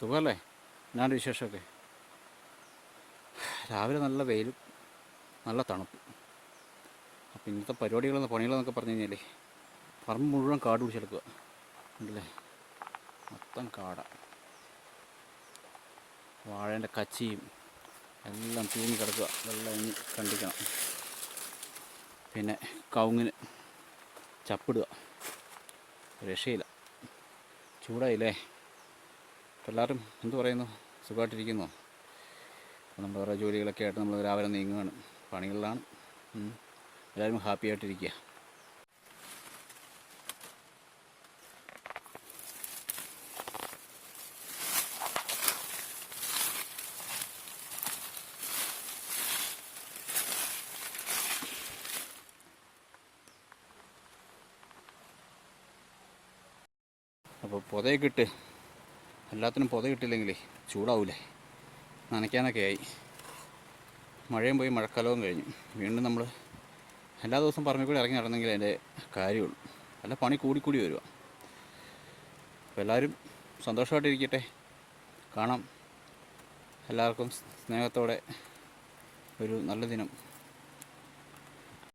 സുഖമല്ലേ? എന്നാണ് വിശേഷമൊക്കെ? രാവിലെ നല്ല വെയിലും നല്ല തണുപ്പ്. അപ്പോൾ ഇന്നത്തെ പണികളെന്നൊക്കെ പറഞ്ഞു കഴിഞ്ഞാൽ പറമ്പ് മുഴുവൻ കാട് പിടിച്ചെടുക്കുക ഉണ്ടല്ലേ. മൊത്തം കാട, വാഴേൻ്റെ കച്ചിയും എല്ലാം തൂങ്ങി കിടക്കുക. വെള്ളം ഇനി കണ്ടിക്കണം. പിന്നെ കവുങ്ങിന് ചപ്പിടുക, രക്ഷയില്ല. ചൂടായില്ലേ? എല്ലാവരും എന്തു പറയുന്നു? സുഖമായിട്ടിരിക്കുന്നോ? നമ്മൾ ഓരോ ജോലികളൊക്കെ ആയിട്ട് നമ്മൾ രാവിലെ നീങ്ങുകയാണ്, പണികളിലാണ്. എല്ലാവരും ഹാപ്പി ആയിട്ടിരിക്കുക. അപ്പോൾ പുതയൊക്കെ ഇട്ട്, എല്ലാത്തിനും പുത കിട്ടില്ലെങ്കിലേ ചൂടാവൂലേ, നനയ്ക്കാനൊക്കെ ആയി. മഴയും പോയി മഴക്കാലവും കഴിഞ്ഞു. വീണ്ടും നമ്മൾ എല്ലാ ദിവസവും പറമ്പിൽ കൂടി ഇറങ്ങി നടന്നെങ്കിൽ അതിൻ്റെ കാര്യമുള്ളൂ. അല്ല പണി കൂടിക്കൂടി വരിക. അപ്പോൾ എല്ലാവരും സന്തോഷമായിട്ടിരിക്കട്ടെ. കാണാം എല്ലാവർക്കും സ്നേഹത്തോടെ ഒരു നല്ല ദിനം.